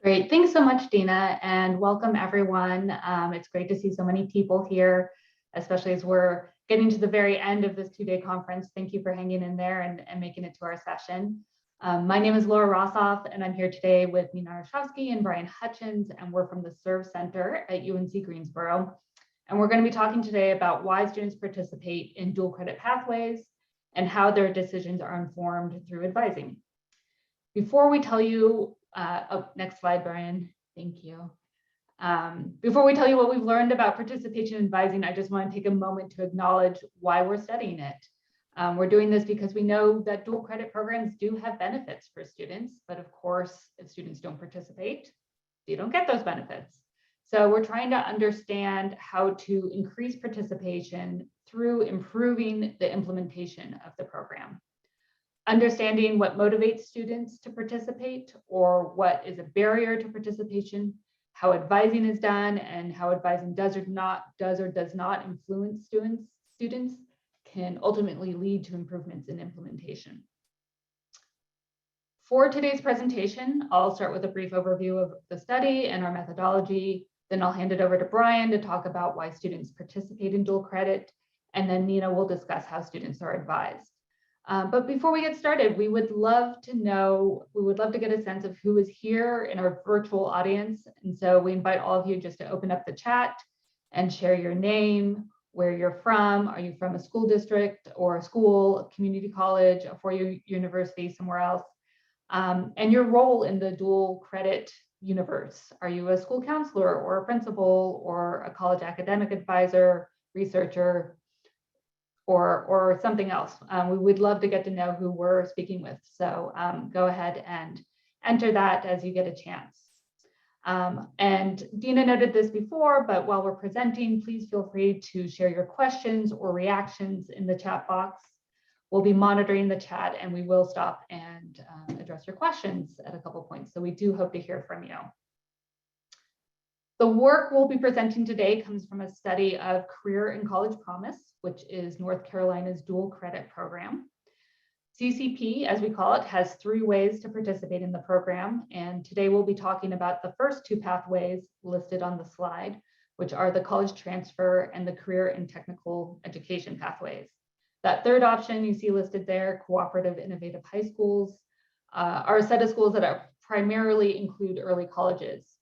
Great. Thanks so much, Dina, and welcome everyone. It's great to see so many people here, especially as we're getting to the very end of this two-day conference. Thank you for hanging in there and making it to our session. My name is Laura Rosof, and I'm here today with Nina Arshavsky and Bryan Hutchins, and we're from the Serve Center at UNC Greensboro. And we're going to be talking today about why students participate in dual credit pathways and how their decisions are informed through advising. Before we tell you, next slide, Bryan, thank you. Before we tell you what we've learned about participation in advising, I just want to take a moment to acknowledge why we're studying it. We're doing this because we know that dual credit programs do have benefits for students, but of course, if students don't participate, they don't get those benefits. So we're trying to understand how to increase participation through improving the implementation of the program. Understanding what motivates students to participate or what is a barrier to participation, how advising is done, and how advising does or does not influence students can ultimately lead to improvements in implementation. For today's presentation, I'll start with a brief overview of the study and our methodology. Then I'll hand it over to Bryan to talk about why students participate in dual credit, and then Nina will discuss how students are advised. But before we get started, we would love to get a sense of who is here in our virtual audience. And so we invite all of you just to open up the chat and share your name, where you're from. Are you from a school district or a school, a community college, a four-year university, somewhere else? And your role in the dual credit universe. Are you a school counselor or a principal or a college academic advisor, researcher, or something else? We would love to get to know who we're speaking with. So go ahead and enter that as you get a chance. And Dina noted this before, but while we're presenting, please feel free to share your questions or reactions in the chat box. We'll be monitoring the chat and we will stop and address your questions at a couple points. So we do hope to hear from you. The work we'll be presenting today comes from a study of Career and College Promise, which is North Carolina's dual credit program. CCP, as we call it, has 3 ways to participate in the program. And today we'll be talking about the first 2 pathways listed on the slide, which are the college transfer and the career and technical education pathways. That third option you see listed there, cooperative innovative high schools, are a set of schools that primarily include early colleges.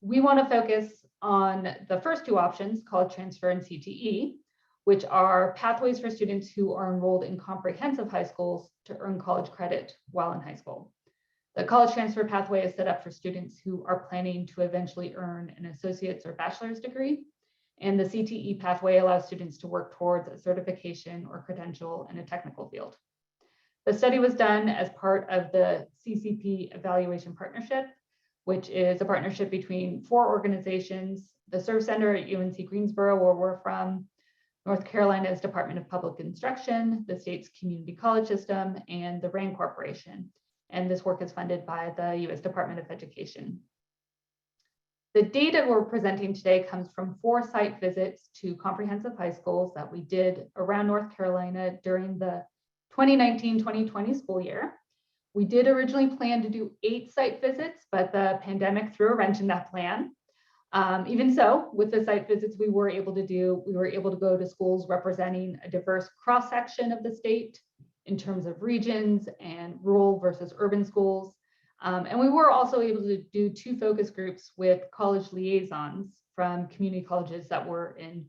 We want to focus on the first 2 options, college transfer and CTE, which are pathways for students who are enrolled in comprehensive high schools to earn college credit while in high school. The college transfer pathway is set up for students who are planning to eventually earn an associate's or bachelor's degree. And the CTE pathway allows students to work towards a certification or credential in a technical field. The study was done as part of the CCP Evaluation Partnership, which is a partnership between 4 organizations, the Serve Center at UNC Greensboro, where we're from, North Carolina's Department of Public Instruction, the state's community college system, and the RAND Corporation. And this work is funded by the US Department of Education. The data we're presenting today comes from 4 site visits to comprehensive high schools that we did around North Carolina during the 2019-2020 school year. We did originally plan to do 8 site visits, but the pandemic threw a wrench in that plan. Even so, with the site visits we were able to go to schools representing a diverse cross-section of the state in terms of regions and rural versus urban schools. And we were also able to do 2 focus groups with college liaisons from community colleges that were in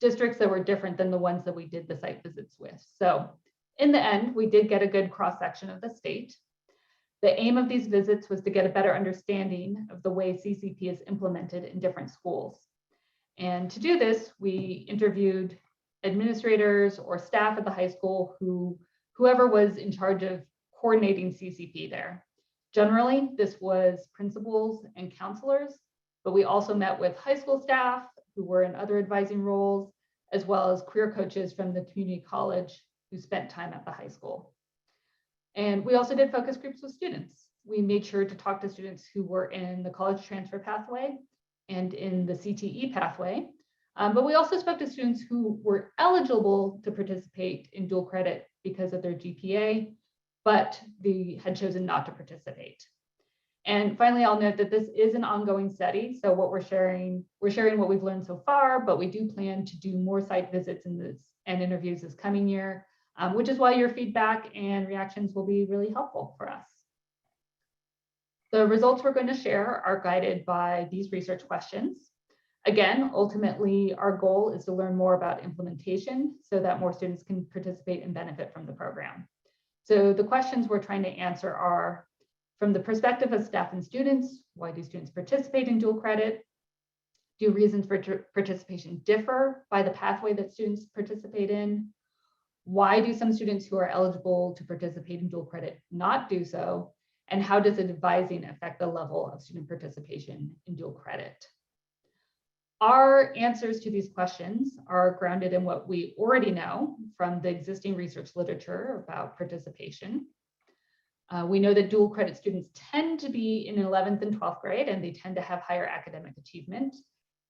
districts that were different than the ones that we did the site visits with. So in the end, we did get a good cross-section of the state. The aim of these visits was to get a better understanding of the way CCP is implemented in different schools. And to do this, we interviewed administrators or staff at the high school whoever was in charge of coordinating CCP there. Generally, this was principals and counselors, but we also met with high school staff who were in other advising roles, as well as career coaches from the community college who spent time at the high school. And we also did focus groups with students. We made sure to talk to students who were in the college transfer pathway and in the CTE pathway. But we also spoke to students who were eligible to participate in dual credit because of their GPA, but they had chosen not to participate. And finally, I'll note that this is an ongoing study. So what we're sharing what we've learned so far, but we do plan to do more site visits and interviews this coming year, which is why your feedback and reactions will be really helpful for us. The results we're going to share are guided by these research questions. Again, ultimately, our goal is to learn more about implementation so that more students can participate and benefit from the program. So the questions we're trying to answer are, from the perspective of staff and students, why do students participate in dual credit? Do reasons for participation differ by the pathway that students participate in? Why do some students who are eligible to participate in dual credit not do so? And how does advising affect the level of student participation in dual credit? Our answers to these questions are grounded in what we already know from the existing research literature about participation. We know that dual credit students tend to be in 11th and 12th grade, and they tend to have higher academic achievement.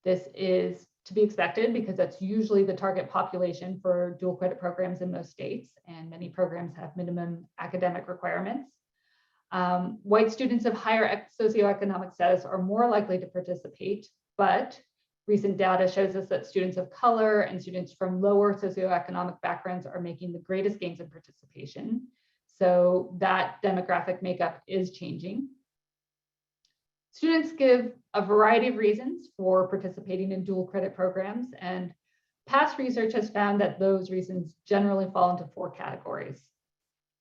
This is to be expected because that's usually the target population for dual credit programs in most states, and many programs have minimum academic requirements. White students of higher socioeconomic status are more likely to participate, but recent data shows us that students of color and students from lower socioeconomic backgrounds are making the greatest gains in participation. So that demographic makeup is changing. Students give a variety of reasons for participating in dual credit programs, and past research has found that those reasons generally fall into 4 categories.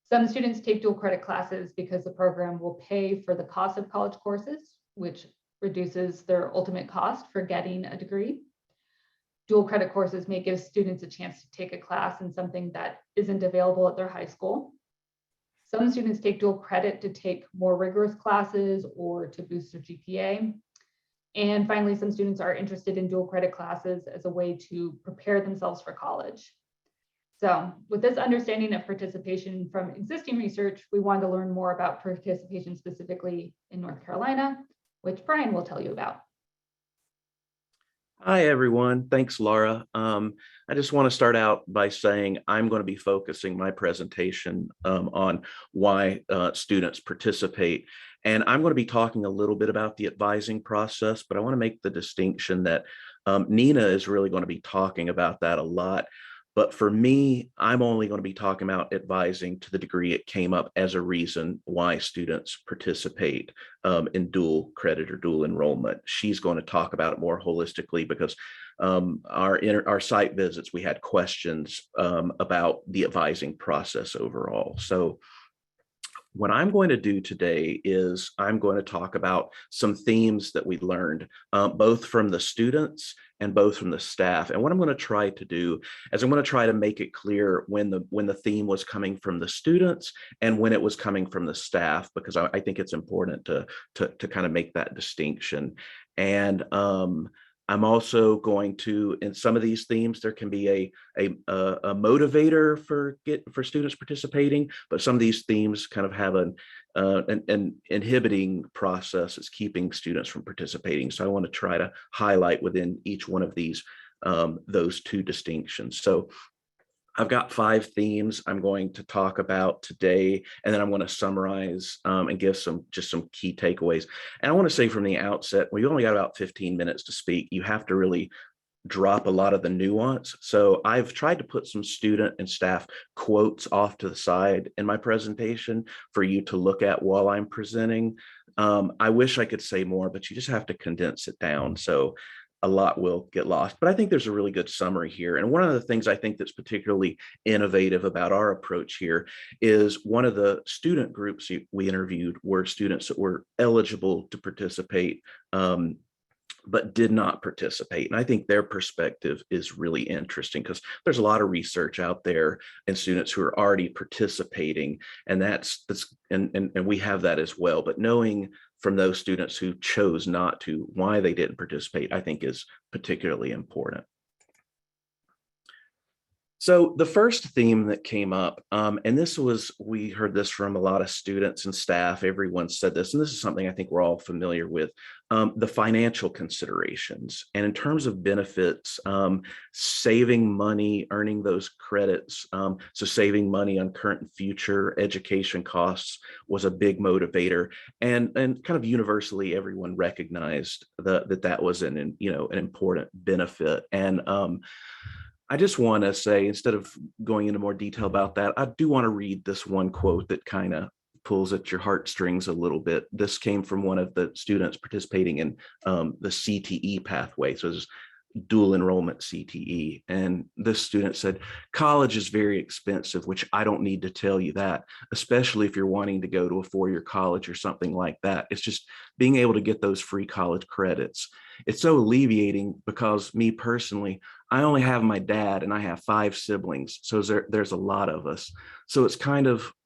Some students take dual credit classes because the program will pay for the cost of college courses, which reduces their ultimate cost for getting a degree. Dual credit courses may give students a chance to take a class in something that isn't available at their high school. Some students take dual credit to take more rigorous classes or to boost their GPA. And finally, some students are interested in dual credit classes as a way to prepare themselves for college. So with this understanding of participation from existing research, we wanted to learn more about participation specifically in North Carolina, which Bryan will tell you about. Hi, everyone. Thanks, Laura. I just want to start out by saying I'm going to be focusing my presentation on why students participate. And I'm going to be talking a little bit about the advising process, but I want to make the distinction that Nina is really going to be talking about that a lot. But for me, I'm only going to be talking about advising to the degree it came up as a reason why students participate in dual credit or dual enrollment. She's going to talk about it more holistically because our site visits, we had questions about the advising process overall. So what I'm going to do today is I'm going to talk about some themes that we learned, both from the students and both from the staff. And what I'm going to try to do is I'm going to try to make it clear when the theme was coming from the students and when it was coming from the staff, because I think it's important to kind of make that distinction. And I'm also going to, in some of these themes, there can be a motivator for students participating, but some of these themes kind of have an inhibiting process that's keeping students from participating. So I want to try to highlight within each one of these those 2 distinctions. So I've got 5 themes I'm going to talk about today, and then I'm going to summarize and give some key takeaways. And I want to say from the outset, well, you only got about 15 minutes to speak. You have to really drop a lot of the nuance. So I've tried to put some student and staff quotes off to the side in my presentation for you to look at while I'm presenting. I wish I could say more, but you just have to condense it down. So a lot will get lost, but I think there's a really good summary here. And one of the things I think that's particularly innovative about our approach here is one of the student groups we interviewed were students that were eligible to participate, but did not participate. And I think their perspective is really interesting because there's a lot of research out there and students who are already participating, and and we have that as well. But knowing from those students who chose not to, why they didn't participate, I think is particularly important. So the first theme that came up, and we heard this from a lot of students and staff, everyone said this, and this is something I think we're all familiar with, the financial considerations. And in terms of benefits, saving money, earning those credits, so saving money on current and future education costs was a big motivator. And kind of universally, everyone recognized that was an important benefit. And I just want to say, instead of going into more detail about that, I do want to read this one quote that kind of pulls at your heartstrings a little bit. This came from one of the students participating in the CTE pathway. So it's dual enrollment CTE. And this student said, college is very expensive, which I don't need to tell you that, especially if you're wanting to go to a four-year college or something like that. It's just being able to get those free college credits. It's so alleviating because me personally, I only have my dad and I have 5 siblings. So there's a lot of us. So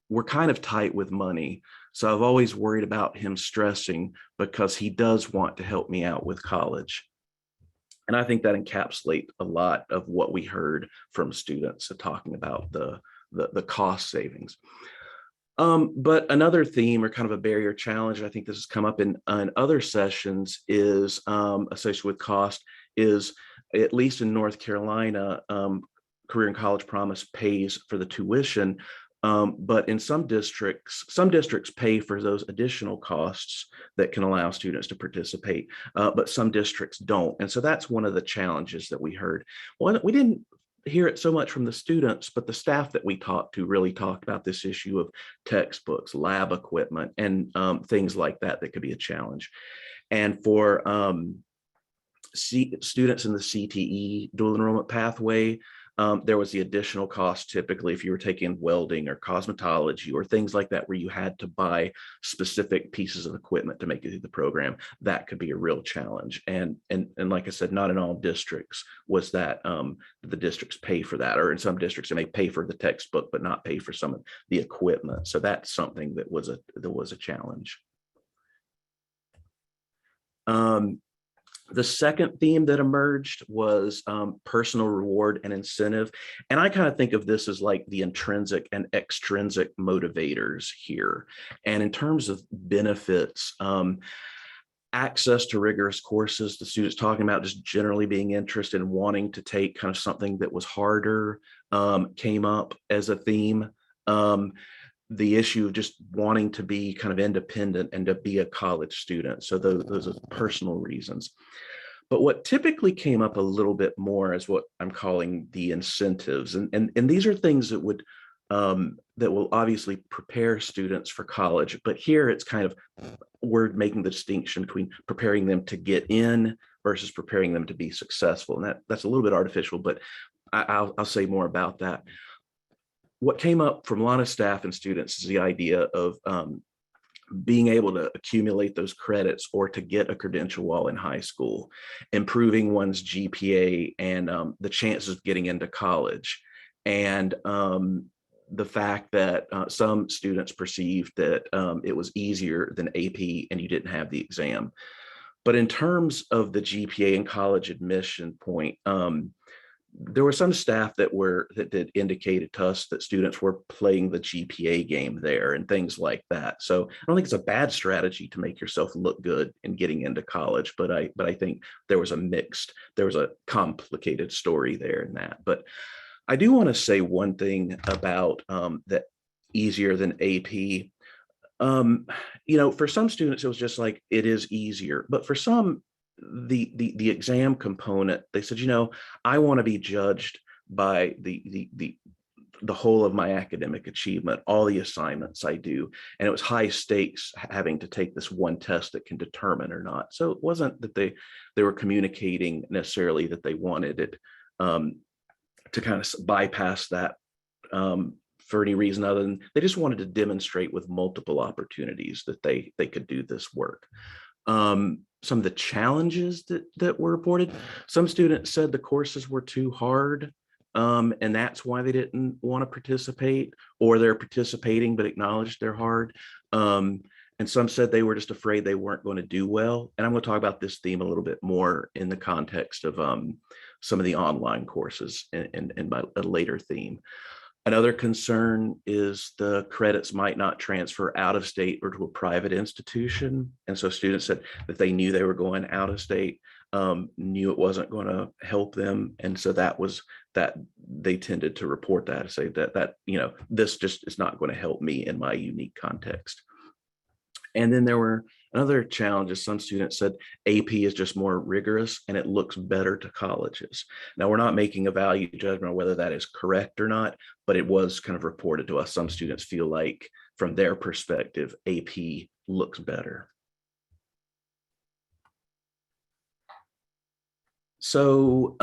we're kind of tight with money. So I've always worried about him stressing because he does want to help me out with college. And I think that encapsulates a lot of what we heard from students talking about the cost savings. But another theme or kind of a barrier challenge, I think this has come up in other sessions, is associated with cost, is at least in North Carolina, Career and College Promise pays for the tuition. But in some districts pay for those additional costs that can allow students to participate, but some districts don't. And so that's one of the challenges that we heard. Well, we didn't hear it so much from the students, but the staff that we talked to really talked about this issue of textbooks, lab equipment, and things like that could be a challenge. And for students in the CTE dual enrollment pathway, there was the additional cost typically if you were taking welding or cosmetology or things like that, where you had to buy specific pieces of equipment to make it through the program. That could be a real challenge. And like I said, not in all districts was that the districts pay for that, or in some districts they may pay for the textbook but not pay for some of the equipment. So that's something that was a challenge. The second theme that emerged was personal reward and incentive. And I kind of think of this as like the intrinsic and extrinsic motivators here. And in terms of benefits, access to rigorous courses, the students talking about just generally being interested in wanting to take kind of something that was harder came up as a theme. The issue of just wanting to be kind of independent and to be a college student. So those are personal reasons. But what typically came up a little bit more is what I'm calling the incentives. And these are things that will obviously prepare students for college. But here it's kind of, we're making the distinction between preparing them to get in versus preparing them to be successful. And that's a little bit artificial, but I'll say more about that. What came up from a lot of staff and students is the idea of being able to accumulate those credits or to get a credential while in high school, improving one's GPA and the chances of getting into college. And the fact that some students perceived that it was easier than AP and you didn't have the exam. But in terms of the GPA and college admission point, there were some staff that indicated to us that students were playing the GPA game there and things like that. So I don't think it's a bad strategy to make yourself look good in getting into college, but I think there was a complicated story there in that. But I do want to say one thing about that easier than AP. For some students, it was just like, it is easier, but for some, the exam component, they said, I want to be judged by the whole of my academic achievement, all the assignments I do. And it was high stakes having to take this one test that can determine or not. So it wasn't that they were communicating necessarily that they wanted it to kind of bypass that for any reason other than they just wanted to demonstrate with multiple opportunities that they could do this work. Some of the challenges that were reported, some students said the courses were too hard, and that's why they didn't want to participate, or they're participating but acknowledged they're hard. And some said they were just afraid they weren't going to do well. And I'm going to talk about this theme a little bit more in the context of some of the online courses in a later theme. Another concern is the credits might not transfer out of state or to a private institution. And so students said that they knew they were going out of state, knew it wasn't going to help them. And so that they tended to report that, to say that this just is not going to help me in my unique context. And then there were another challenges. Some students said AP is just more rigorous and it looks better to colleges. Now, we're not making a value judgment on whether that is correct or not, but it was kind of reported to us. Some students feel like from their perspective, AP looks better. So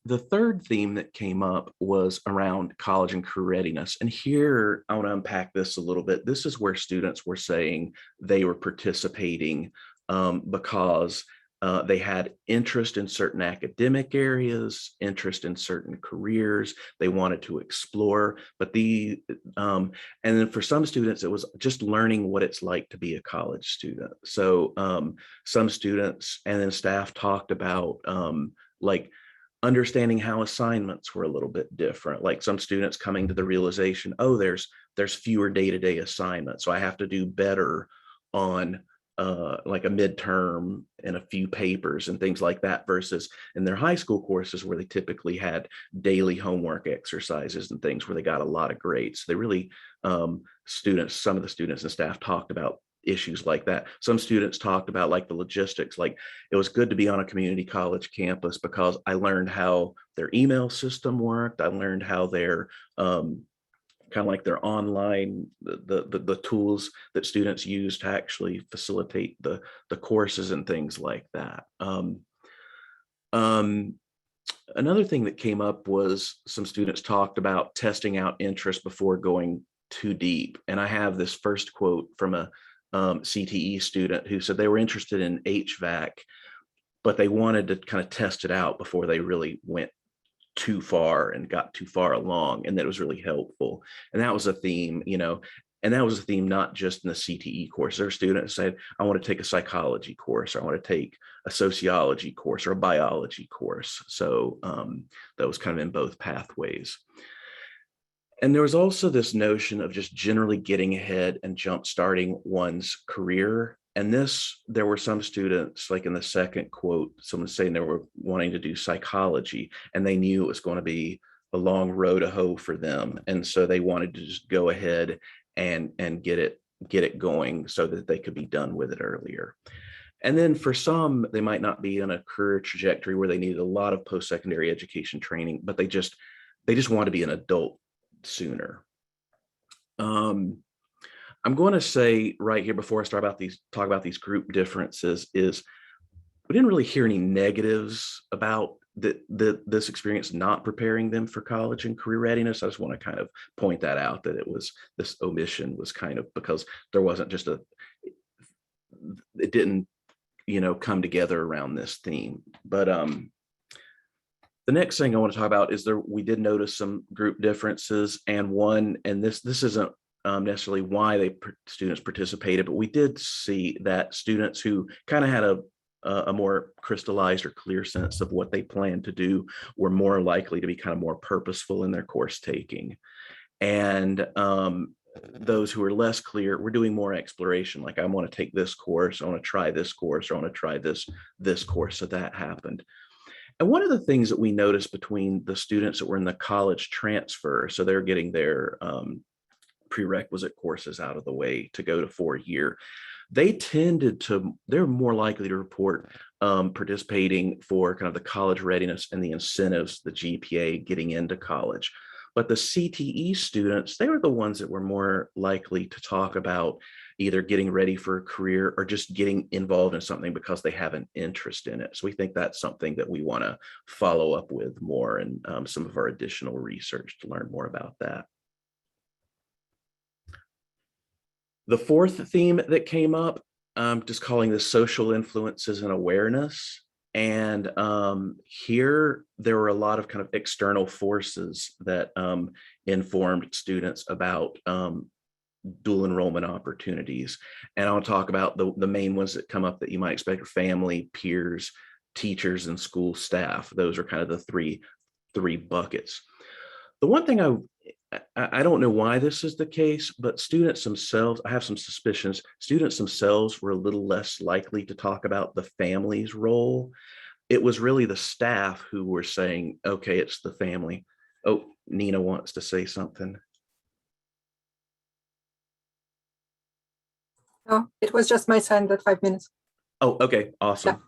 the third theme that came up was around college and career readiness. And here I want to unpack this a little bit. This is where students were saying they were participating because they had interest in certain academic areas, interest in certain careers they wanted to explore. But and then for some students, it was just learning what it's like to be a college student. So some students and then staff talked about like understanding how assignments were a little bit different. Like some students coming to the realization, oh, there's fewer day-to-day assignments, so I have to do better on like a midterm and a few papers and things like that, versus in their high school courses where they typically had daily homework exercises and things where they got a lot of grades. They really, some of the students and staff talked about issues like that. Some students talked about like the logistics, like it was good to be on a community college campus because I learned how their email system worked. I learned how their kind of like their online, the tools that students use to actually facilitate the courses and things like that. Another thing that came up was some students talked about testing out interest before going too deep. And I have this first quote from a CTE student who said they were interested in HVAC, but they wanted to kind of test it out before they really went too far and got too far along, and that was really helpful. And that was a theme, and that was a theme not just in the CTE course. There were students said, I want to take a psychology course, or I want to take a sociology course or a biology course. So that was kind of in both pathways. And there was also this notion of just generally getting ahead and jump starting one's career. And there were some students, like in the second quote, someone saying they were wanting to do psychology and they knew it was going to be a long road to hoe for them. And so they wanted to just go ahead and get it going so that they could be done with it earlier. And then for some, they might not be on a career trajectory where they needed a lot of post-secondary education training, but they just want to be an adult sooner. I'm going to say right here before I talk about these group differences is we didn't really hear any negatives about this experience not preparing them for college and career readiness. I just want to kind of point that out, that this omission was kind of because there wasn't just it didn't come together around this theme. But the next thing I want to talk about is we did notice some group differences, and this isn't necessarily why students participated, but we did see that students who kind of had a more crystallized or clear sense of what they planned to do were more likely to be kind of more purposeful in their course taking. And those who are less clear were doing more exploration, like I want to take this course, I want to try this course, or I want to try this course. So that happened. And one of the things that we noticed between the students that were in the college transfer, so they're getting their prerequisite courses out of the way to go to 4-year, they're more likely to report participating for kind of the college readiness and the incentives, the GPA getting into college. But the CTE students, they were the ones that were more likely to talk about either getting ready for a career or just getting involved in something because they have an interest in it. So we think that's something that we want to follow up with more in some of our additional research to learn more about that. The fourth theme that came up, just calling this social influences and awareness. And here there were a lot of kind of external forces that informed students about dual enrollment opportunities. And I'll talk about the main ones that come up that you might expect: family, peers, teachers and school staff. Those are kind of the three buckets. The one thing I don't know why this is the case, but students themselves, I have some suspicions, students themselves were a little less likely to talk about the family's role. It was really the staff who were saying, okay, it's the family. Oh, Nina wants to say something. Oh, it was just my son, that 5 minutes. Oh, okay, awesome.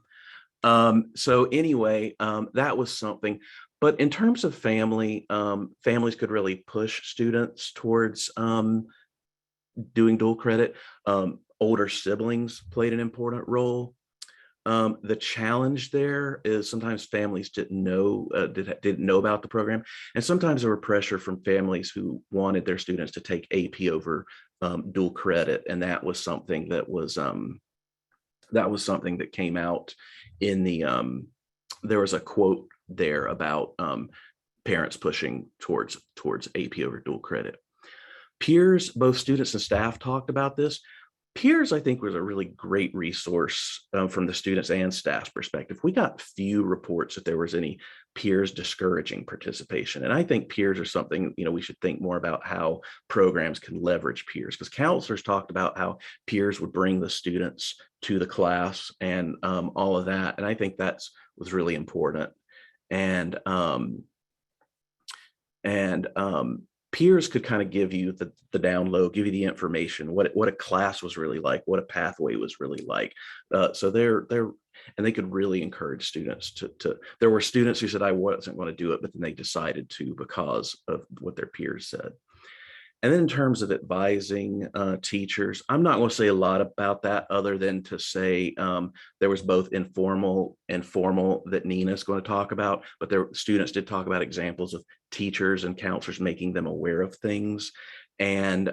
So anyway, that was something. But in terms of family, families could really push students towards doing dual credit. Older siblings played an important role. The challenge there is sometimes families didn't know about the program, and sometimes there were pressure from families who wanted their students to take AP over dual credit, and that was something that came out in the there was a quote there about parents pushing towards AP over dual credit. Peers, both students and staff talked about this. Peers, I think, was a really great resource from the students and staff's perspective. We got few reports that there was any peers discouraging participation. And I think peers are something, we should think more about how programs can leverage peers, because counselors talked about how peers would bring the students to the class and all of that. And I think was really important. And peers could kind of give you the down low, give you the information, what a class was really like, what a pathway was really like. So and they could really encourage students to there were students who said, I wasn't going to do it, but then they decided to because of what their peers said. And then in terms of advising teachers, I'm not going to say a lot about that other than to say there was both informal and formal that Nina's going to talk about, but students did talk about examples of teachers and counselors making them aware of things, and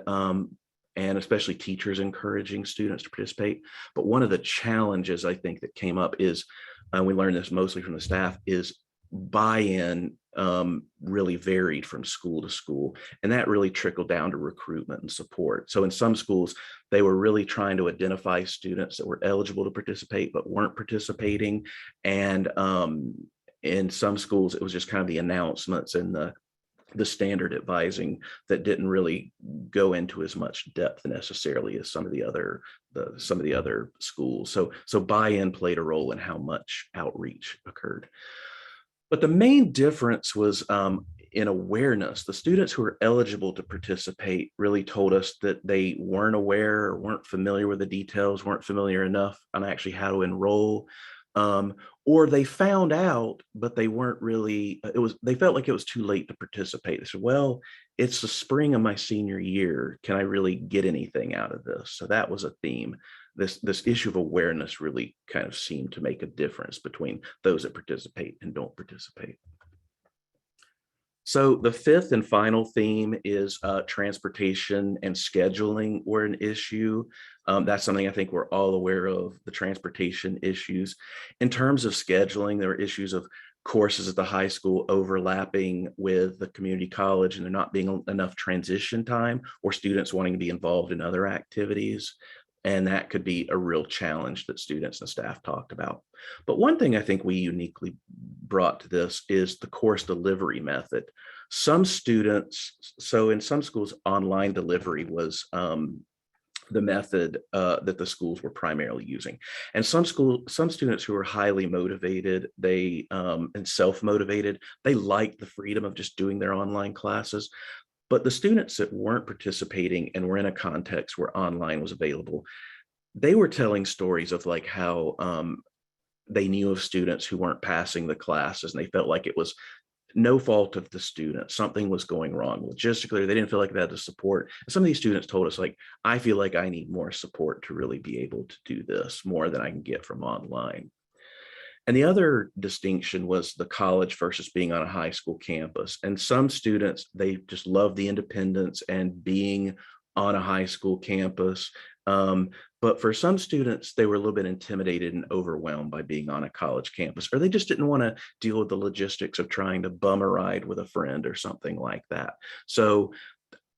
especially teachers encouraging students to participate. But one of the challenges I think that came up is, we learned this mostly from the staff, is buy-in really varied from school to school, and that really trickled down to recruitment and support. So in some schools, they were really trying to identify students that were eligible to participate but weren't participating, and in some schools it was just kind of the announcements and the standard advising that didn't really go into as much depth necessarily as some of the other schools. So buy-in played a role in how much outreach occurred. But the main difference was in awareness. The students who were eligible to participate really told us that they weren't aware or weren't familiar with the details, weren't familiar enough on actually how to enroll, or they found out, but they weren't really, they felt like it was too late to participate. They said, well, it's the spring of my senior year. Can I really get anything out of this? So that was a theme. This issue of awareness really kind of seemed to make a difference between those that participate and don't participate. So the fifth and final theme is transportation and scheduling were an issue. That's something I think we're all aware of, the transportation issues. In terms of scheduling, there are issues of courses at the high school overlapping with the community college and there not being enough transition time, or students wanting to be involved in other activities. And that could be a real challenge that students and staff talked about. But one thing I think we uniquely brought to this is the course delivery method. Some students, so in some schools, online delivery was the method that the schools were primarily using. And some students who were highly motivated, and self-motivated, they liked the freedom of just doing their online classes. But the students that weren't participating and were in a context where online was available, they were telling stories of like how they knew of students who weren't passing the classes, and they felt like it was no fault of the student. Something was going wrong logistically. They didn't feel like they had the support. And some of these students told us, like, I feel like I need more support to really be able to do this more than I can get from online. And the other distinction was the college versus being on a high school campus. And some students, they just love the independence and being on a high school campus. But for some students, they were a little bit intimidated and overwhelmed by being on a college campus, or they just didn't want to deal with the logistics of trying to bum a ride with a friend or something like that. So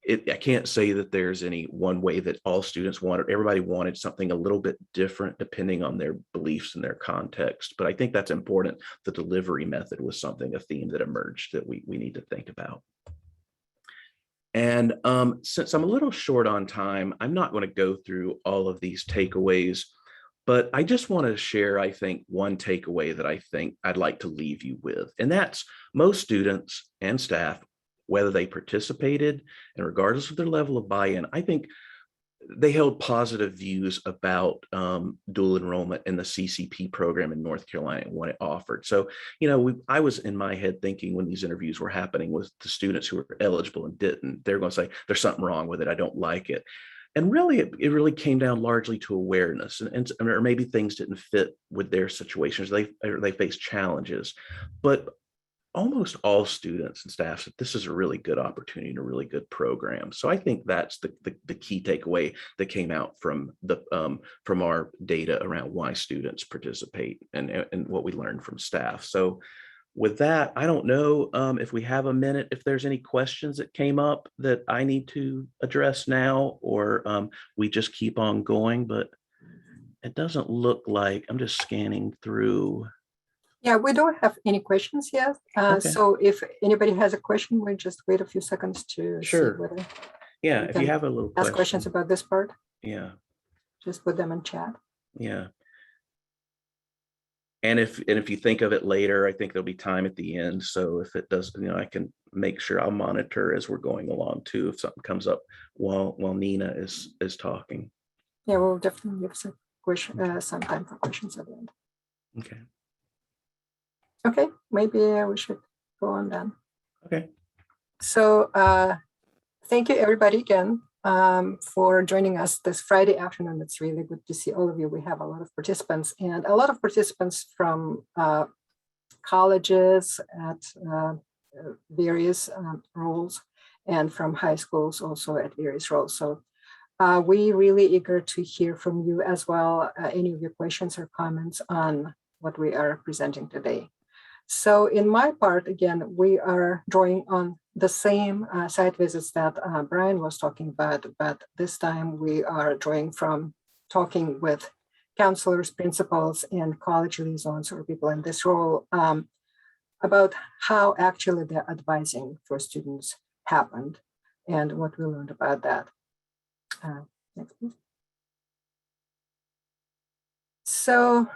I can't say that there's any one way that all students wanted. Everybody wanted something a little bit different depending on their beliefs and their context. But I think that's important. The delivery method was something, a theme that emerged that we need to think about. And since I'm a little short on time, I'm not going to go through all of these takeaways, but I just want to share, I think, one takeaway that I think I'd like to leave you with. And that's most students and staff, whether they participated and regardless of their level of buy-in, I think they held positive views about dual enrollment in the CCP program in North Carolina and what it offered. So, I was in my head thinking when these interviews were happening with the students who were eligible and didn't, they're going to say, there's something wrong with it. I don't like it. And really, it really came down largely to awareness, and or maybe things didn't fit with their situations. They faced challenges, but almost all students and staff said this is a really good opportunity and a really good program. So I think that's the key takeaway that came out from our data around why students participate and what we learned from staff. So with that, I don't know if we have a minute, if there's any questions that came up that I need to address now, or we just keep on going, but it doesn't look like. I'm just scanning through. Yeah, we don't have any questions yet. Okay. So if anybody has a question, we'll just wait a few seconds to Sure. see whether Yeah, you if can you have a little ask questions about this part. Yeah. Just put them in chat. Yeah. And if you think of it later, I think there'll be time at the end. So if it does, I can make sure I'll monitor as we're going along too, if something comes up while Nina is talking. Yeah, we'll definitely give some time for questions at the end. Okay. Okay, maybe we should go on then. Okay. So thank you everybody again for joining us this Friday afternoon. It's really good to see all of you. We have a lot of participants and a lot of participants from colleges at various roles and from high schools also at various roles. So we really eager to hear from you as well, any of your questions or comments on what we are presenting today. So in my part, again, we are drawing on the same site visits that Bryan was talking about, but this time we are drawing from talking with counselors, principals, and college liaisons or people in this role about how actually the advising for students happened and what we learned about that. Next, please. So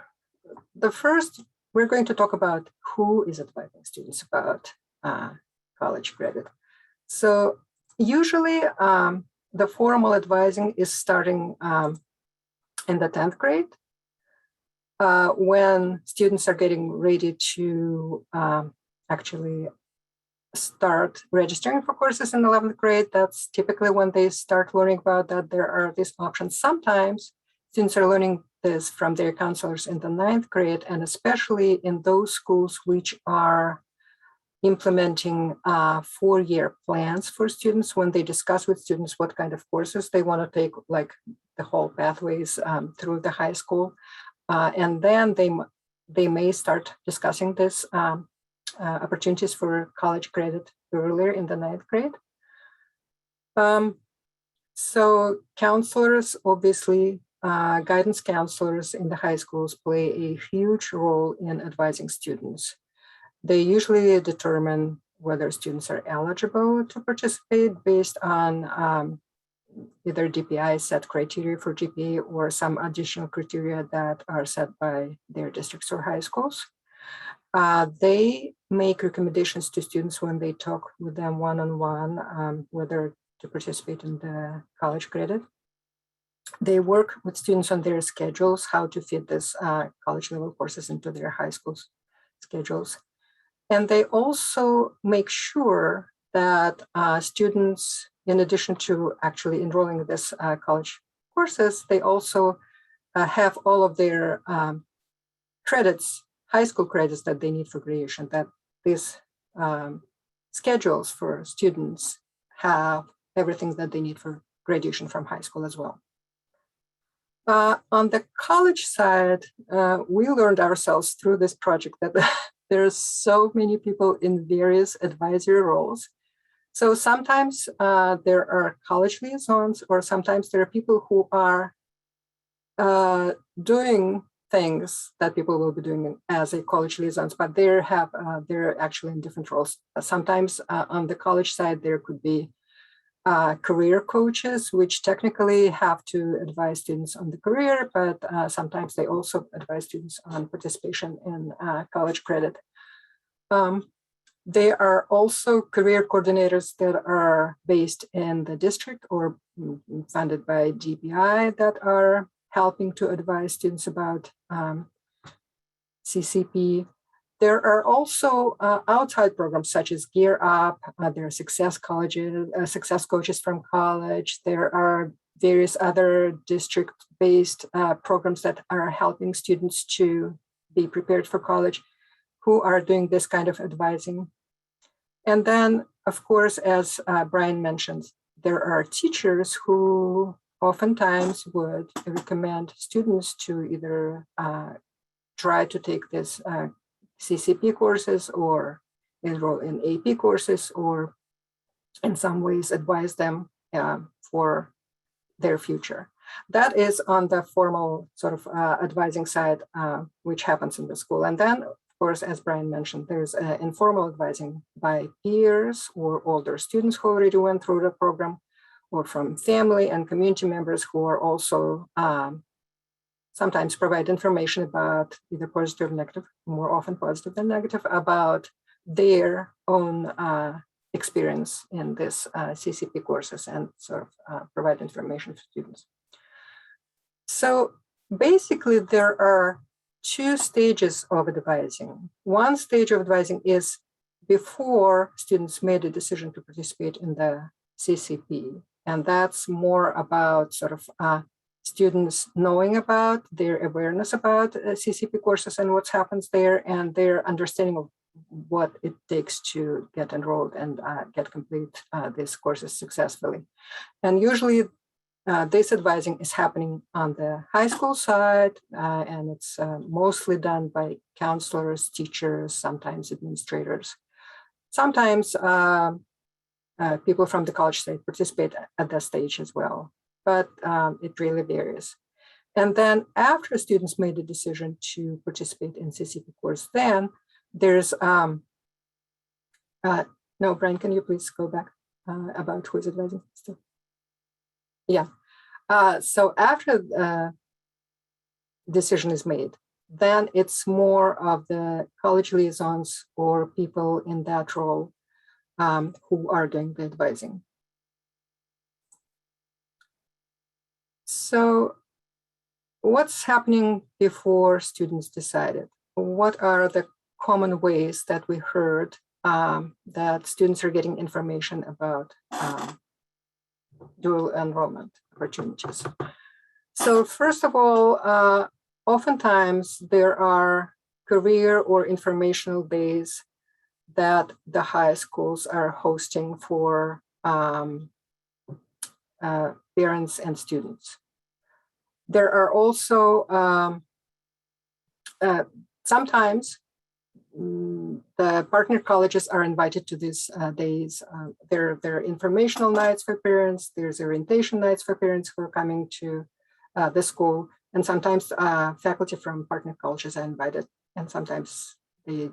the first, we're going to talk about who is advising students about college credit. So usually the formal advising is starting in the 10th grade when students are getting ready to actually start registering for courses in 11th grade. That's typically when they start learning about that there are these options. Sometimes students are learning this from their counselors in the 9th grade, and especially in those schools which are implementing 4-year plans for students, when they discuss with students what kind of courses they want to take, like the whole pathways through the high school. And then they may start discussing this opportunities for college credit earlier in the 9th grade. So counselors, obviously, guidance counselors in the high schools play a huge role in advising students. They usually determine whether students are eligible to participate based on either DPI set criteria for GPA or some additional criteria that are set by their districts or high schools. They make recommendations to students when they talk with them one-on-one, whether to participate in the college credit. They work with students on their schedules, how to fit this college level courses into their high school schedules. And they also make sure that students, in addition to actually enrolling in this college courses, they also have all of their credits, high school credits that they need for graduation, that these schedules for students have everything that they need for graduation from high school as well. On the college side, we learned ourselves through this project that there's so many people in various advisory roles. So sometimes there are college liaisons, or sometimes there are people who are doing things that people will be doing as a college liaisons, but they're actually in different roles. Sometimes on the college side, there could be career coaches, which technically have to advise students on the career, but sometimes they also advise students on participation in college credit. There are also career coordinators that are based in the district or funded by GBI that are helping to advise students about CCP. There are also outside programs such as Gear Up. There are success coaches from college. There are various other district-based programs that are helping students to be prepared for college, who are doing this kind of advising. And then, of course, as Bryan mentioned, there are teachers who oftentimes would recommend students to either try to take this CCP courses or enroll in AP courses, or in some ways advise them for their future. That is on the formal sort of advising side, which happens in the school. And then, of course, as Bryan mentioned, there's informal advising by peers or older students who already went through the program, or from family and community members who are also sometimes provide information about either positive or negative, more often positive than negative, about their own experience in this CCP courses, and sort of provide information for students. So basically, there are two stages of advising. One stage of advising is before students made a decision to participate in the CCP. And that's more about sort of students knowing about their awareness about CCP courses and what happens there, and their understanding of what it takes to get enrolled and complete these courses successfully. And usually this advising is happening on the high school side, and it's mostly done by counselors, teachers, sometimes administrators. Sometimes people from the college side participate at that stage as well, but it really varies. And then after students made the decision to participate in CCP course, then there's, no, Bryan, can you please go back about who is advising still? Yeah, so after the decision is made, then it's more of the college liaisons or people in that role who are doing the advising. So what's happening before students decided? What are the common ways that we heard that students are getting information about dual enrollment opportunities? So first of all, oftentimes there are career or informational days that the high schools are hosting for parents and students. There are also sometimes the partner colleges are invited to these days. There are informational nights for parents. There's orientation nights for parents who are coming to the school. And sometimes faculty from partner colleges are invited, and sometimes they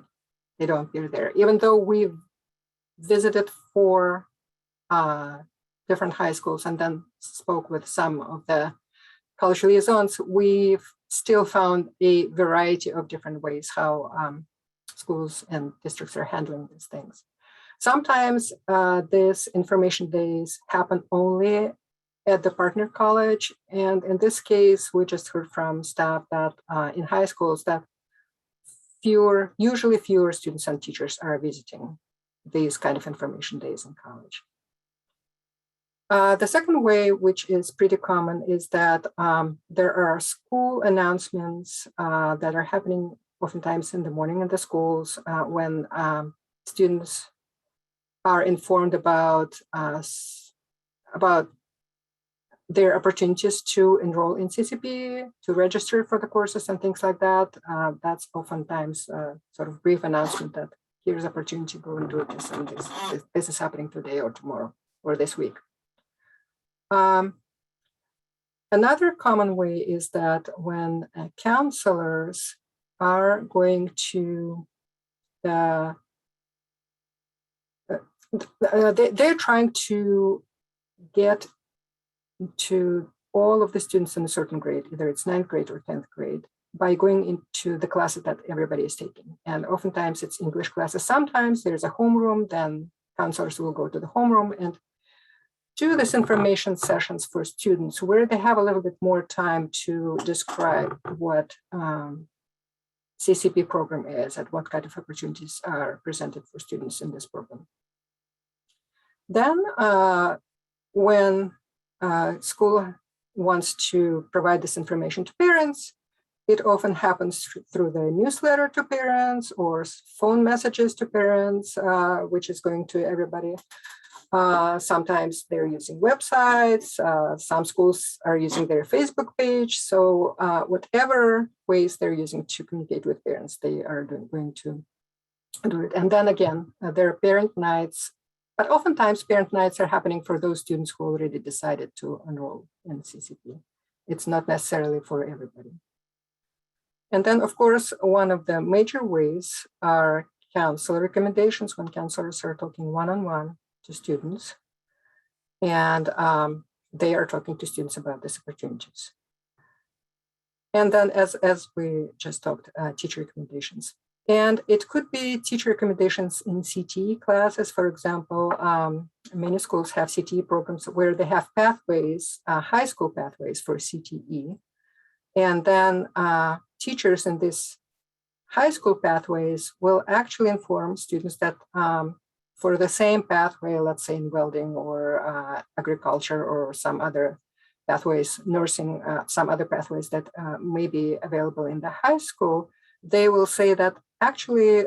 don't appear there. Even though we've visited 4 different high schools and then spoke with some of the college liaisons, we've still found a variety of different ways how schools and districts are handling these things. Sometimes these information days happen only at the partner college. And in this case, we just heard from staff that in high schools that usually fewer students and teachers are visiting these kind of information days in college. The second way, which is pretty common, is that there are school announcements that are happening oftentimes in the morning in the schools when students are informed about their opportunities to enroll in CCP, to register for the courses and things like that. That's oftentimes sort of brief announcement that here's opportunity, go and do this, and this is happening today or tomorrow or this week. Another common way is that when counselors are going to they're trying to get to all of the students in a certain grade, either it's 9th grade or 10th grade, by going into the classes that everybody is taking. And oftentimes it's English classes. Sometimes there's a homeroom, then counselors will go to the homeroom and do this information sessions for students where they have a little bit more time to describe what CCP program is and what kind of opportunities are presented for students in this program. Then when school wants to provide this information to parents, it often happens through the newsletter to parents or phone messages to parents, which is going to everybody. Sometimes they're using websites. Some schools are using their Facebook page. So whatever ways they're using to communicate with parents, they are going to do it. And then again, there are parent nights, but oftentimes parent nights are happening for those students who already decided to enroll in CCP. It's not necessarily for everybody. And then, of course, one of the major ways are counselor recommendations, when counselors are talking one-on-one to students, and they are talking to students about these opportunities. And then, as we just talked, teacher recommendations. And it could be teacher recommendations in CTE classes. For example, many schools have CTE programs where they have pathways, high school pathways for CTE. And then teachers in these high school pathways will actually inform students that for the same pathway, let's say in welding or agriculture or some other pathways, nursing, some other pathways that may be available in the high school, they will say that actually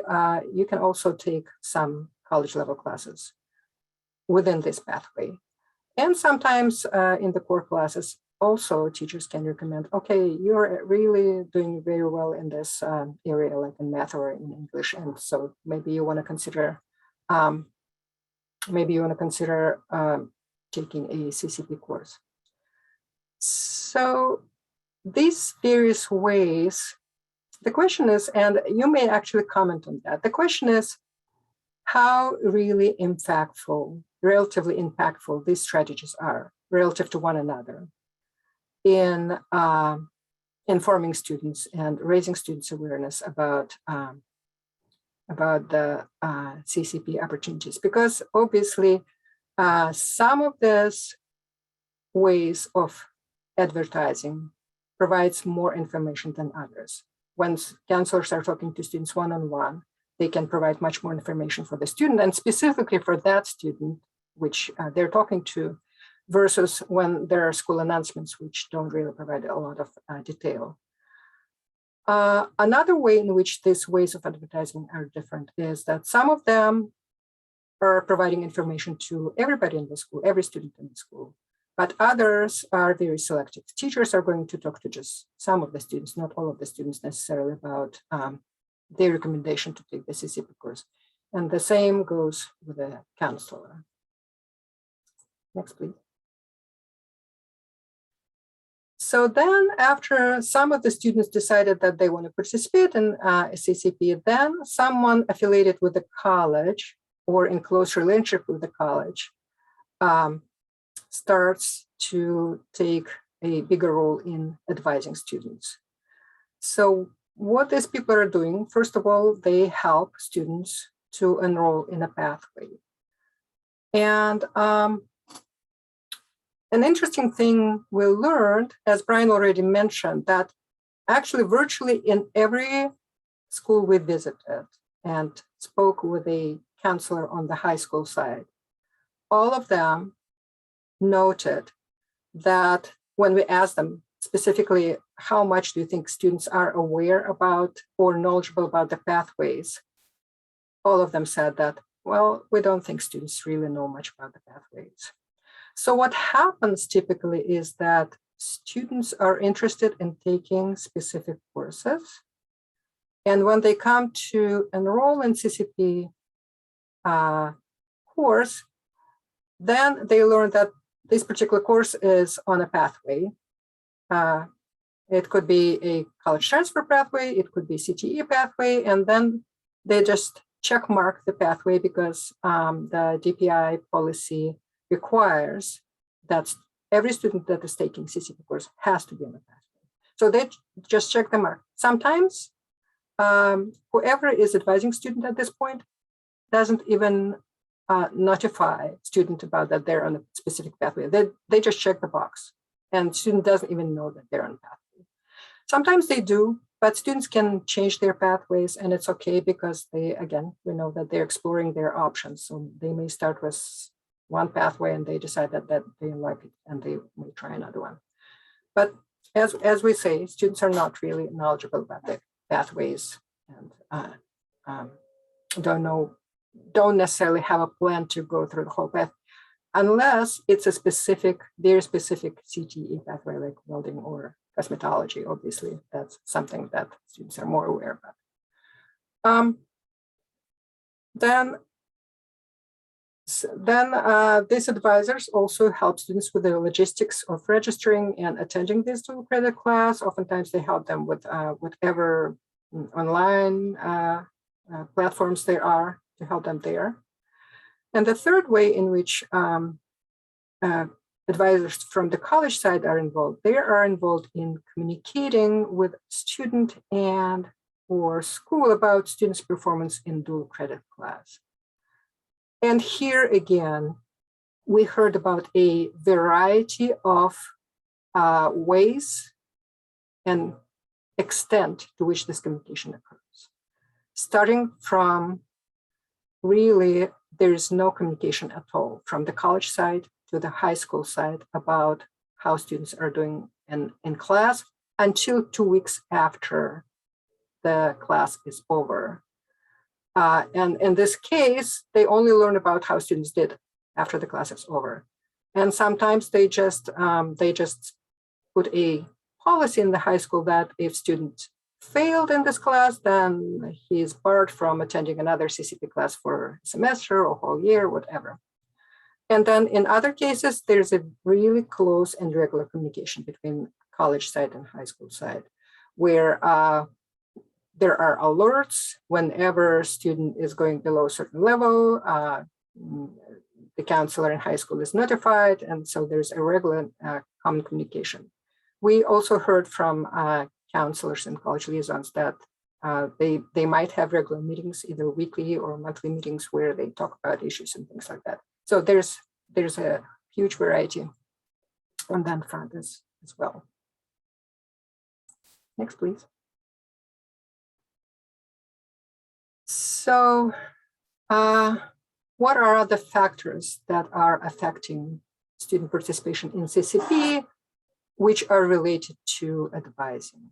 you can also take some college level classes within this pathway. And sometimes in the core classes, also teachers can recommend, okay, you're really doing very well in this area, like in math or in English. And so maybe you want to consider taking a CCP course. So these various ways, the question is, and you may actually comment on that, the question is how really impactful, relatively impactful these strategies are relative to one another in informing students and raising students' awareness about the CCP opportunities. Because obviously some of these ways of advertising provides more information than others. When counselors are talking to students one-on-one, they can provide much more information for the student and specifically for that student which they're talking to, versus when there are school announcements which don't really provide a lot of detail. Another way in which these ways of advertising are different is that some of them are providing information to everybody in the school, every student in the school, but others are very selective. Teachers are going to talk to just some of the students, not all of the students necessarily, about their recommendation to take the CCP course. And the same goes with a counselor. Next, please. So then after some of the students decided that they want to participate in a CCP, then someone affiliated with the college or in close relationship with the college starts to take a bigger role in advising students. So what these people are doing, first of all, they help students to enroll in a pathway. And an interesting thing we learned, as Bryan already mentioned, that actually virtually in every school we visited and spoke with a counselor on the high school side, all of them noted that when we asked them specifically, how much do you think students are aware about or knowledgeable about the pathways? All of them said that, well, we don't think students really know much about the pathways. So what happens typically is that students are interested in taking specific courses, And when they come to enroll in CCP course, then they learn that this particular course is on a pathway. It could be a college transfer pathway, it could be CTE pathway, and then they just check mark the pathway because the DPI policy requires that every student that is taking CCP course has to be on the pathway. So they just check the mark. Sometimes whoever is advising student at this point doesn't even notify student about that they're on a specific pathway. They just check the box and student doesn't even know that they're on a pathway. Sometimes they do, but students can change their pathways and it's okay because we know that they're exploring their options. So they may start with one pathway and they decide that they like it and they may try another one. But as we say, students are not really knowledgeable about the pathways and don't necessarily have a plan to go through the whole path unless it's a very specific CTE pathway like welding or cosmetology. Obviously, that's something that students are more aware about. Then these advisors also help students with the logistics of registering and attending this dual credit class. Oftentimes they help them with whatever online platforms there are to help them there. And the third way in which advisors from the college side are involved, they are involved in communicating with student and or school about students' performance in dual credit class. And here again, we heard about a variety of ways and extent to which this communication occurs. Starting from really, there is no communication at all from the college side to the high school side about how students are doing in class until 2 weeks after the class is over. And in this case, they only learn about how students did after the class is over. And sometimes they just put a policy in the high school that if student failed in this class, then he is barred from attending another CCP class for a semester or whole year, whatever. And then in other cases, there's a really close and regular communication between college side and high school side, where there are alerts whenever a student is going below a certain level, the counselor in high school is notified, and so there's a regular common communication. We also heard from counselors and college liaisons that they might have regular meetings, either weekly or monthly meetings, where they talk about issues and things like that. So there's a huge variety on that front as well. Next, please. So what are the factors that are affecting student participation in CCP, which are related to advising?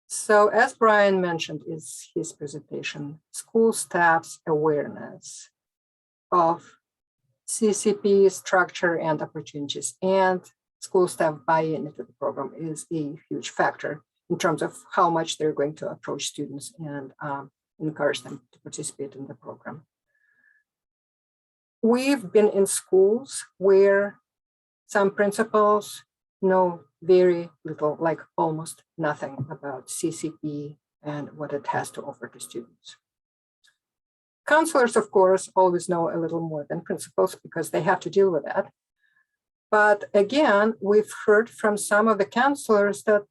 So as Bryan mentioned in his presentation, school staff's awareness of CCP structure and opportunities and school staff buy-in into the program is a huge factor in terms of how much they're going to approach students and encourage them to participate in the program. We've been in schools where some principals know very little, like almost nothing about CCP and what it has to offer to students. Counselors, of course, always know a little more than principals because they have to deal with that. But again, we've heard from some of the counselors that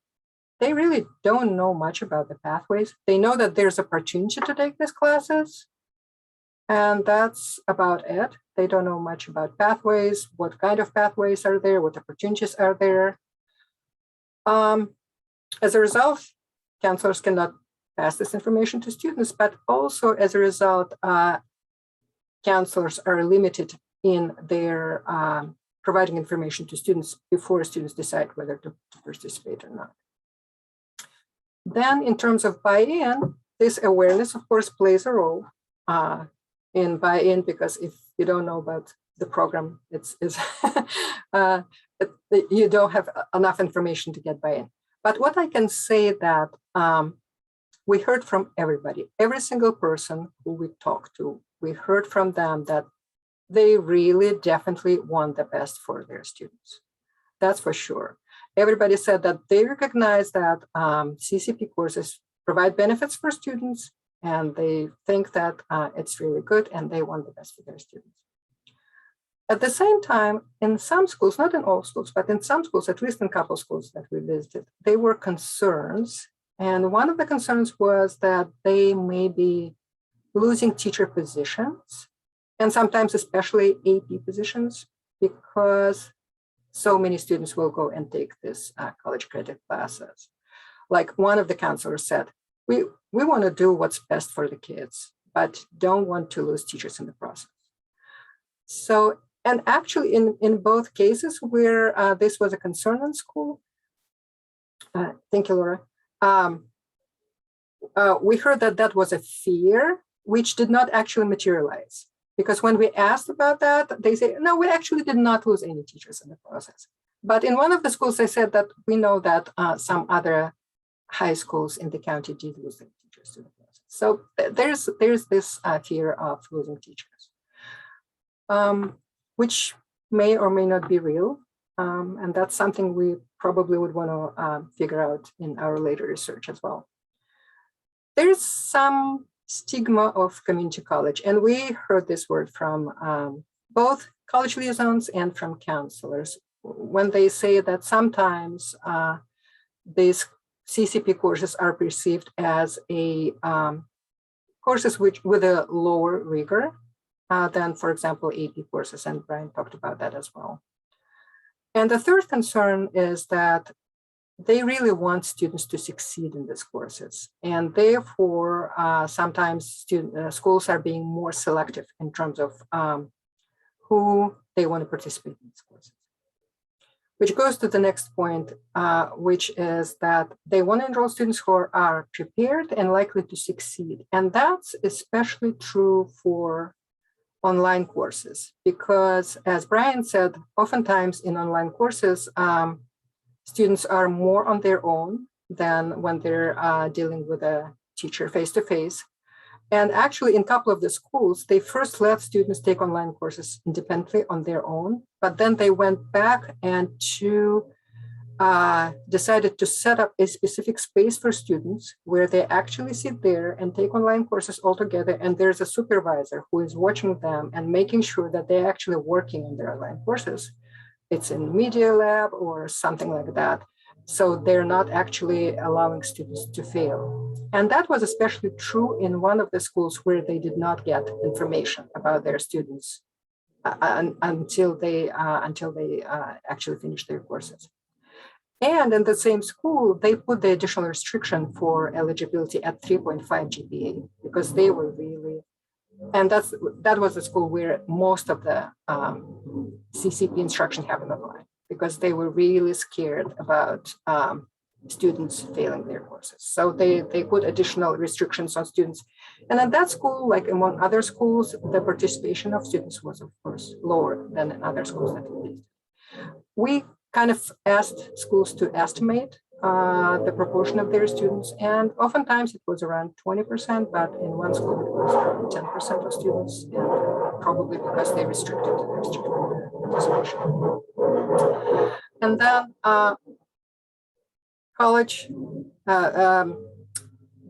they really don't know much about the pathways. They know that there's opportunity to take these classes, and that's about it. They don't know much about pathways, what kind of pathways are there, what opportunities are there. As a result, counselors cannot pass this information to students, but also as a result, counselors are limited in their providing information to students before students decide whether to participate or not. Then in terms of buy-in, this awareness, of course, plays a role in buy-in, because if you don't know about the program, you don't have enough information to get buy-in. But what I can say that we heard from everybody, every single person who we talked to, we heard from them that they really definitely want the best for their students. That's for sure. Everybody said that they recognize that CCP courses provide benefits for students, and they think that it's really good and they want the best for their students. At the same time, in some schools, not in all schools, but in some schools, at least in a couple of schools that we visited, there were concerns. And one of the concerns was that they may be losing teacher positions, and sometimes especially AP positions, because so many students will go and take this college credit classes. Like one of the counselors said, we want to do what's best for the kids, but don't want to lose teachers in the process. So, and actually in both cases where this was a concern in school, thank you, Laura, we heard that that was a fear, which did not actually materialize. Because when we asked about that, they say, no, we actually did not lose any teachers in the process. But in one of the schools, they said that we know that some other high schools in the county did lose their teachers to the process. So there's this fear of losing teachers, which may or may not be real. And that's something we probably would want to figure out in our later research as well. There's some stigma of community college. And we heard this word from both college liaisons and from counselors when they say that sometimes these CCP courses are perceived as a courses which with a lower rigor than, for example, AP courses. And Bryan talked about that as well. And the third concern is that they really want students to succeed in these courses. And therefore, sometimes schools are being more selective in terms of who they want to participate in these courses. Which goes to the next point, which is that they want to enroll students who are prepared and likely to succeed. And that's especially true for online courses, because as Bryan said, oftentimes in online courses, students are more on their own than when they're dealing with a teacher face-to-face. And actually, in a couple of the schools, they first let students take online courses independently on their own, but then they went back and decided to set up a specific space for students where they actually sit there and take online courses all together. And there's a supervisor who is watching them and making sure that they're actually working on their online courses. It's in media lab or something like that. So they're not actually allowing students to fail. And that was especially true in one of the schools where they did not get information about their students until they actually finished their courses. And in the same school, they put the additional restriction for eligibility at 3.5 GPA because they were really, and that was the school where most of the CCP instruction happened online because they were really scared about students failing their courses. So they put additional restrictions on students. And in that school, like among other schools, the participation of students was, of course, lower than in other schools that we visited. We kind of asked schools to estimate the proportion of their students, and oftentimes it was around 20%, but in one school it was around 10% of students, and probably because they restricted their student participation. And then college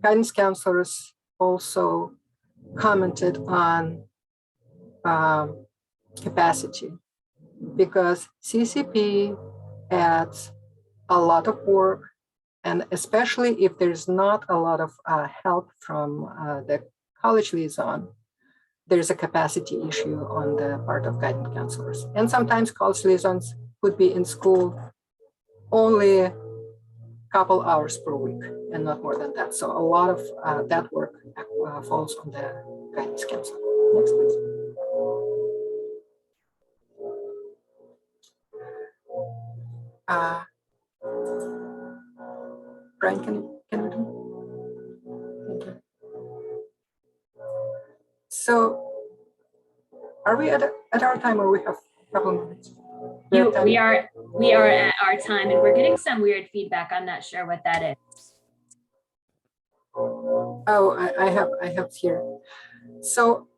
guidance counselors also commented on capacity, because CCP adds a lot of work, and especially if there's not a lot of help from the college liaison, there's a capacity issue on the part of guidance counselors. And sometimes college liaisons could be in school only a couple hours per week and not more than that. So a lot of that work falls on the guidance counselor. Next, please. Bryan, can we do? Thank you. So, are we at our time, or we have a couple of minutes? We are at our time, and we're getting some weird feedback. I'm not sure what that is. Oh, I have here. So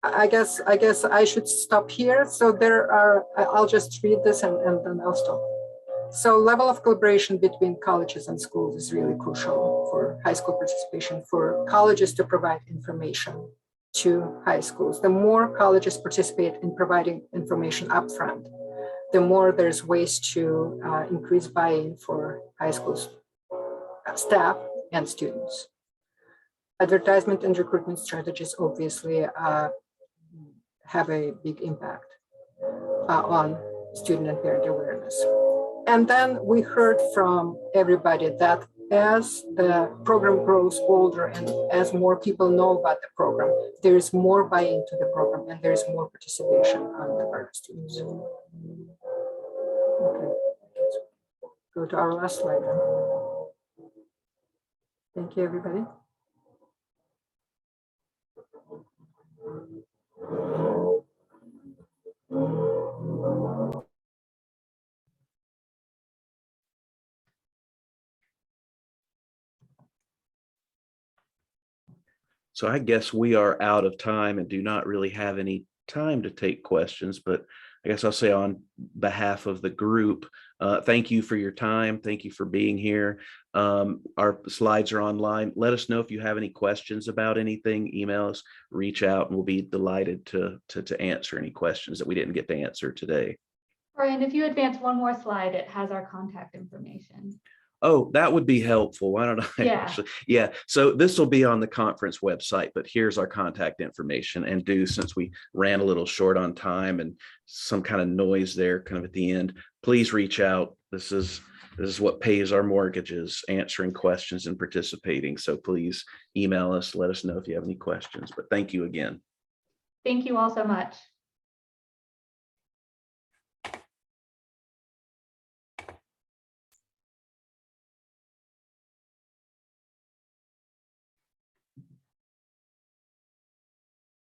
I guess I should stop here. So there are, I'll just read this and then I'll stop. So level of collaboration between colleges and schools is really crucial for high school participation, for colleges to provide information to high schools. The more colleges participate in providing information upfront, the more there's ways to increase buy-in for high schools staff and students. Advertisement and recruitment strategies obviously have a big impact on student and parent awareness. And then we heard from everybody that as the program grows older and as more people know about the program, there is more buy-in to the program and there is more participation on the part of students. Okay, let's go to our last slide. Thank you, everybody. So I guess we are out of time and do not really have any time to take questions, but I guess I'll say on behalf of the group, thank you for your time. Thank you for being here. Our slides are online. Let us know if you have any questions about anything, email us, reach out, and we'll be delighted to answer any questions that we didn't get to answer today. Brian, if you advance one more slide, it has our contact information. Oh, that would be helpful. Why don't I actually? Yeah. So this will be on the conference website, but here's our contact information. And since we ran a little short on time and some kind of noise there kind of at the end, please reach out. This is what pays our mortgages, answering questions and participating. So please email us, let us know if you have any questions, but thank you again. Thank you all so much.